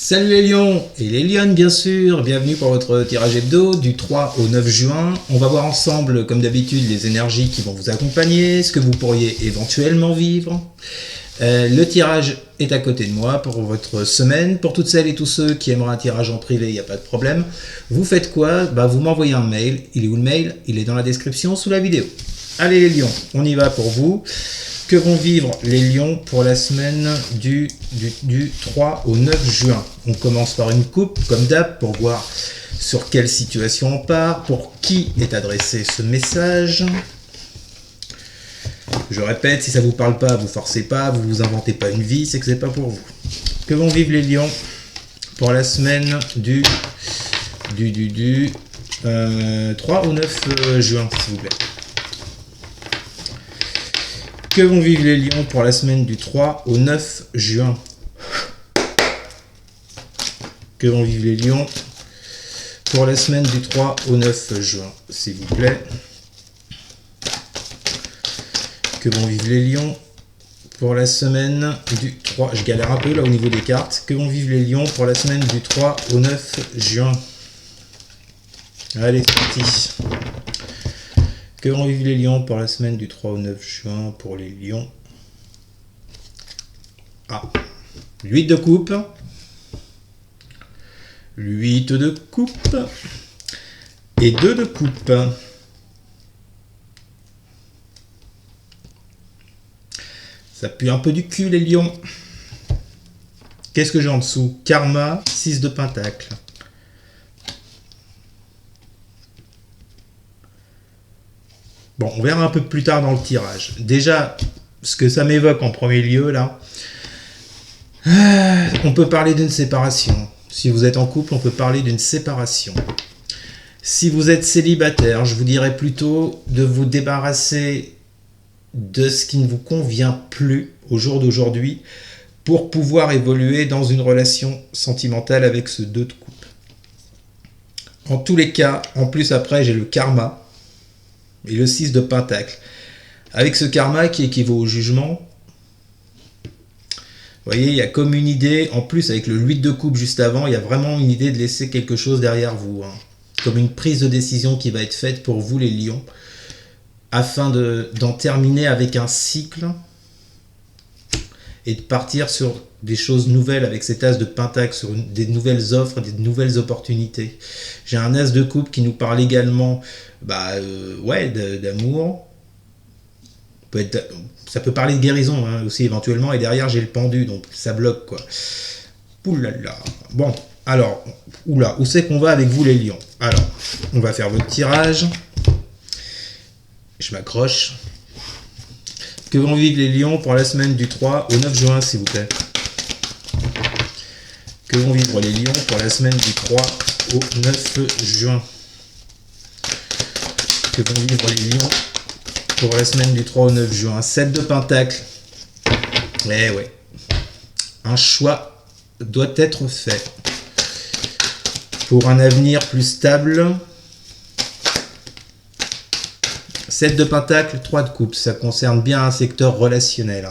Salut les lions et les lionnes bien sûr, bienvenue pour votre tirage hebdo du 3 au 9 juin. On va voir ensemble comme d'habitude les énergies qui vont vous accompagner, ce que vous pourriez éventuellement vivre. Le tirage est à côté de moi pour votre semaine. Pour toutes celles et tous ceux qui aimeraient un tirage en privé, il n'y a pas de problème. Vous faites quoi? Vous m'envoyez un mail. Il est où le mail? Il est dans la description sous la vidéo. Allez les lions, on y va pour vous. Que vont vivre les lions pour la semaine du 3 au 9 juin? On commence par une coupe, comme d'hab, pour voir sur quelle situation on part, pour qui est adressé ce message. Je répète, si ça ne vous parle pas, vous forcez pas, vous vous inventez pas une vie, c'est que c'est pas pour vous. Que vont vivre les lions pour la semaine du 3 au 9 juin, s'il vous plaît? Que vont vivre les lions pour la semaine du 3 au 9 juin? Que vont vivre les lions pour la semaine du 3 au 9 juin, s'il vous plaît? Que vont vivre les lions pour la semaine du 3... Je galère un peu là au niveau des cartes. Que vont vivre les lions pour la semaine du 3 au 9 juin? Allez, c'est parti. Que vont vivre les lions pour la semaine du 3 au 9 juin pour les lions? Ah, 8 de coupe. 8 de coupe. Et 2 de coupe. Ça pue un peu du cul les lions. Qu'est-ce que j'ai en dessous? Karma, 6 de pentacle. Bon, on verra un peu plus tard dans le tirage. Déjà, ce que ça m'évoque en premier lieu, là, on peut parler d'une séparation. Si vous êtes en couple, on peut parler d'une séparation. Si vous êtes célibataire, je vous dirais plutôt de vous débarrasser de ce qui ne vous convient plus au jour d'aujourd'hui pour pouvoir évoluer dans une relation sentimentale avec ce 2 de coupe. En tous les cas, en plus après, j'ai le karma. Et le 6 de pentacle. Avec ce karma qui équivaut au jugement, vous voyez, il y a comme une idée, en plus avec le 8 de coupe juste avant, il y a vraiment une idée de laisser quelque chose derrière vous. Comme une prise de décision qui va être faite pour vous les lions, afin d'en terminer avec un cycle et de partir sur des choses nouvelles avec cet as de pentacle, sur des nouvelles offres, des nouvelles opportunités. J'ai un as de coupe qui nous parle également d'amour. Ça peut parler de guérison aussi éventuellement, et derrière j'ai le pendu, donc ça bloque quoi. Oulala. Bon, alors, où c'est qu'on va avec vous les lions? Alors, on va faire votre tirage. Je m'accroche. Que vont vivre les lions pour la semaine du 3 au 9 juin, s'il vous plaît? Que vont vivre les lions pour la semaine du 3 au 9 juin? Que vont vivre les lions pour la semaine du 3 au 9 juin? 7 de pentacle. Eh ouais. Un choix doit être fait pour un avenir plus stable. 7 de pentacle, 3 de coupe, ça concerne bien un secteur relationnel.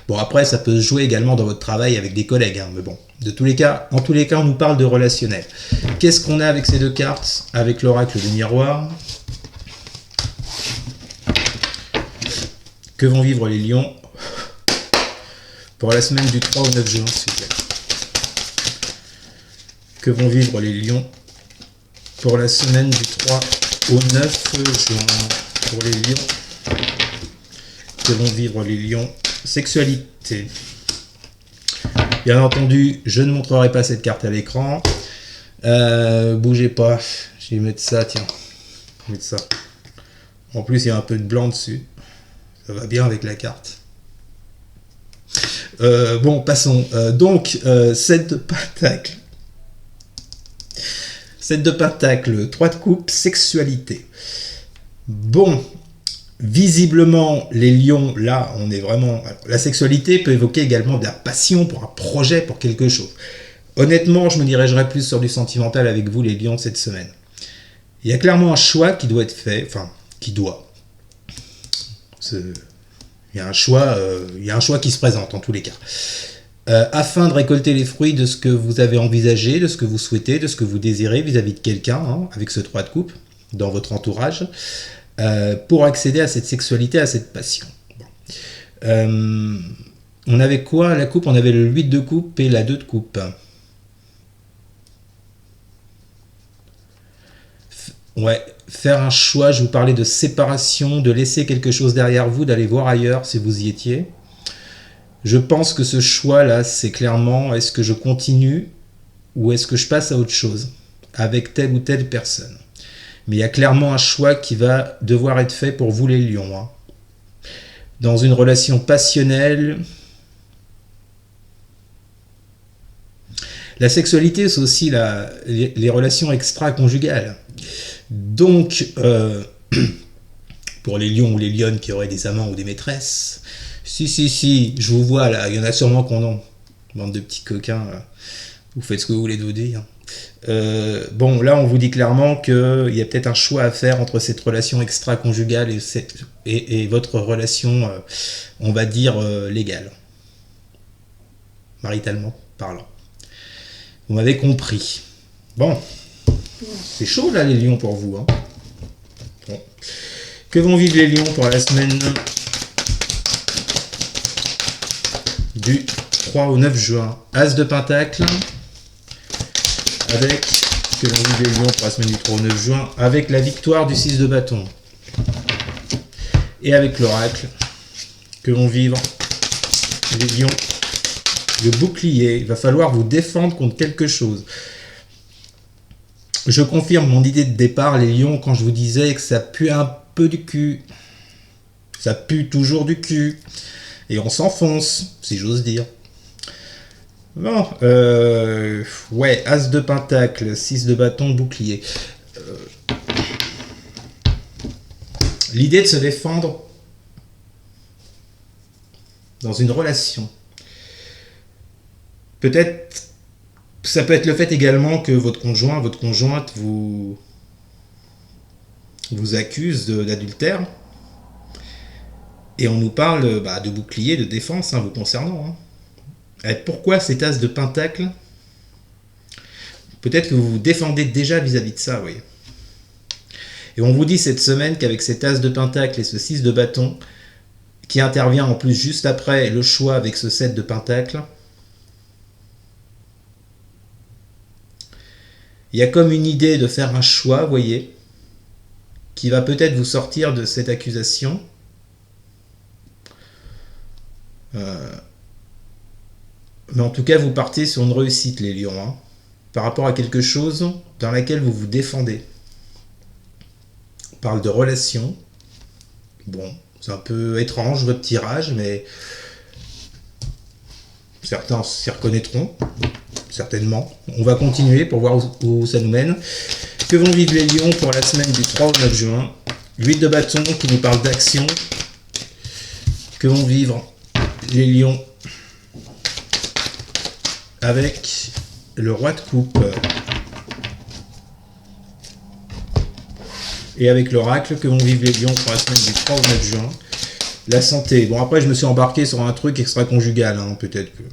Bon, après, ça peut se jouer également dans votre travail avec des collègues, mais bon, en tous les cas, on nous parle de relationnel. Qu'est-ce qu'on a avec ces deux cartes? Avec l'oracle du miroir. Que vont vivre les lions pour la semaine du 3 au 9 juin, s'il vous plaît? Que vont vivre les lions pour la semaine du 3 au 9 juin? Pour les lions, que vont vivre les lions? Sexualité. Bien entendu, je ne montrerai pas cette carte à l'écran. Bougez pas. Je vais mettre ça, tiens. Je vais mettre ça. En plus, il y a un peu de blanc dessus. Ça va bien avec la carte. Bon, passons. Donc, 7 de pentacle. 7 de pentacle, 3 de coupe, sexualité. Bon, visiblement, les lions, là, on est vraiment... Alors, la sexualité peut évoquer également de la passion pour un projet, pour quelque chose. Honnêtement, je me dirigerai plus sur du sentimental avec vous, les lions, cette semaine. Il y a clairement un choix qui doit être fait, enfin, qui doit. Il y a un choix qui se présente, en tous les cas. afin de récolter les fruits de ce que vous avez envisagé, de ce que vous souhaitez, de ce que vous désirez vis-à-vis de quelqu'un, hein, avec ce 3 de coupe, dans votre entourage, pour accéder à cette sexualité, à cette passion. Bon. On avait quoi à la coupe? On avait le 8 de coupe et la 2 de coupe. Ouais, faire un choix, je vous parlais de séparation, de laisser quelque chose derrière vous, d'aller voir ailleurs si vous y étiez. Je pense que ce choix-là, c'est clairement, est-ce que je continue ou est-ce que je passe à autre chose avec telle ou telle personne. Mais il y a clairement un choix qui va devoir être fait pour vous les lions. Hein. Dans une relation passionnelle, la sexualité, c'est aussi les relations extra-conjugales. Donc, pour les lions ou les lionnes qui auraient des amants ou des maîtresses, si, je vous vois là, il y en a sûrement qu'on en. Bande de petits coquins, vous faites ce que vous voulez de vous dire. Bon, là, on vous dit clairement qu'il y a peut-être un choix à faire entre cette relation extra-conjugale et votre relation, on va dire, légale, maritalement parlant. Vous m'avez compris. Bon, c'est chaud là les lions pour vous. Hein. Bon. Que vont vivre les lions pour la semaine du 3 au 9 juin? As de pentacle, avec, que l'on vit les lions pour la semaine du 3 au 9 juin, avec la victoire du 6 de bâton. Et avec l'oracle, que vont vivre les lions, le bouclier. Il va falloir vous défendre contre quelque chose. Je confirme mon idée de départ, les lions, quand je vous disais que ça pue un peu du cul. Ça pue toujours du cul. Et on s'enfonce, si j'ose dire. Bon, ouais, As de pentacle, 6 de bâton, bouclier. L'idée de se défendre dans une relation. Peut-être, ça peut être le fait également que votre conjoint, votre conjointe vous accuse d'adultère. Et on nous parle de bouclier, de défense, hein, vous concernant. Hein. Et pourquoi cet as de pentacle? Peut-être que vous vous défendez déjà vis-à-vis de ça, vous voyez. Et on vous dit cette semaine qu'avec cet as de pentacle et ce 6 de bâton, qui intervient en plus juste après le choix avec ce 7 de pentacle, il y a comme une idée de faire un choix, vous voyez, qui va peut-être vous sortir de cette accusation. Mais en tout cas, vous partez sur une réussite, les lions, hein, par rapport à quelque chose dans laquelle vous vous défendez. On parle de relation. Bon, c'est un peu étrange votre tirage, mais certains s'y reconnaîtront, certainement. On va continuer pour voir où ça nous mène. Que vont vivre les lions pour la semaine du 3 au 9 juin? 8 de bâton qui nous parle d'action. Que vont vivre les lions avec le roi de coupe et avec l'oracle? Que vont vivre les lions pour la semaine du 3 au 9 juin? La santé. Bon, après, je me suis embarqué sur un truc extra-conjugal, hein, peut-être que...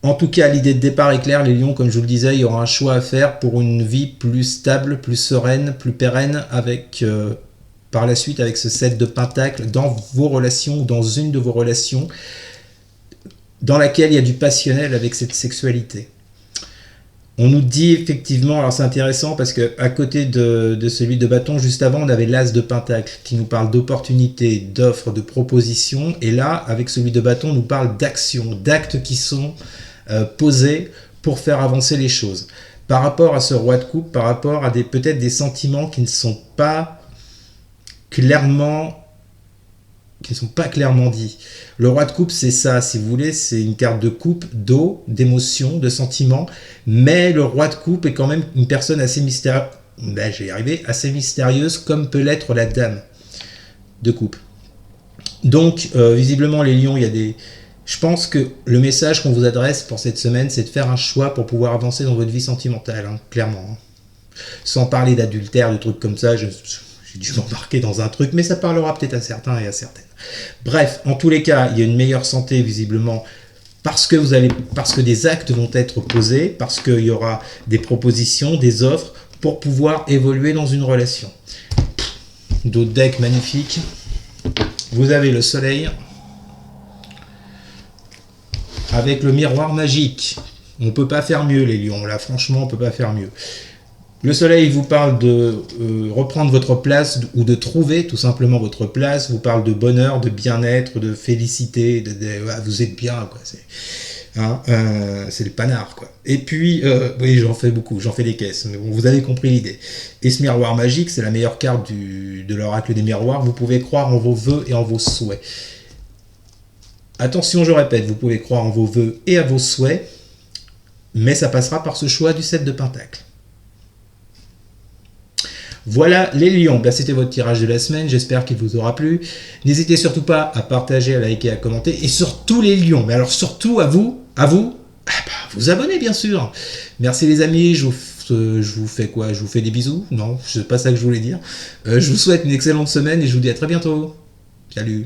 En tout cas, l'idée de départ est claire, les lions, comme je vous le disais, il y aura un choix à faire pour une vie plus stable, plus sereine, plus pérenne, avec... par la suite, avec ce 7 de pentacle, dans vos relations, dans une de vos relations, dans laquelle il y a du passionnel avec cette sexualité. On nous dit effectivement, alors c'est intéressant parce qu'à côté de celui de bâton, juste avant, on avait l'as de pentacle qui nous parle d'opportunités, d'offres, de propositions. Et là, avec celui de bâton, on nous parle d'actions, d'actes qui sont posés pour faire avancer les choses. Par rapport à ce roi de coupe, par rapport à peut-être des sentiments qui ne sont pas clairement dits. Le roi de coupe, c'est ça, si vous voulez, c'est une carte de coupe, d'eau, d'émotion, de sentiments, mais le roi de coupe est quand même une personne assez mystérieuse, assez mystérieuse, comme peut l'être la dame de coupe. Donc, visiblement, les lions, il y a des... Je pense que le message qu'on vous adresse pour cette semaine, c'est de faire un choix pour pouvoir avancer dans votre vie sentimentale, hein, clairement. Hein. Sans parler d'adultère, de trucs comme ça, j'ai dû m'embarquer dans un truc, mais ça parlera peut-être à certains et à certaines. Bref, en tous les cas, il y a une meilleure santé visiblement parce que des actes vont être posés, parce qu'il y aura des propositions, des offres pour pouvoir évoluer dans une relation. D'autres decks magnifiques. Vous avez le soleil avec le miroir magique. On peut pas faire mieux les lions, là franchement on peut pas faire mieux. Le soleil vous parle de reprendre votre place ou de trouver tout simplement votre place, vous parle de bonheur, de bien-être, de félicité, vous êtes bien, quoi. C'est le panard, quoi. Et puis, oui, j'en fais beaucoup, j'en fais des caisses, mais bon, vous avez compris l'idée. Et ce miroir magique, c'est la meilleure carte de l'oracle des miroirs, vous pouvez croire en vos vœux et en vos souhaits. Attention, je répète, vous pouvez croire en vos vœux et à vos souhaits, mais ça passera par ce choix du 7 de Pentacle. Voilà les lions, ben, c'était votre tirage de la semaine, j'espère qu'il vous aura plu. N'hésitez surtout pas à partager, à liker, à commenter, et surtout les lions, mais alors surtout à vous, vous abonner bien sûr. Merci les amis, je vous fais quoi? Je vous fais des bisous? Non, c'est pas ça que je voulais dire. Je vous souhaite une excellente semaine et je vous dis à très bientôt. Salut.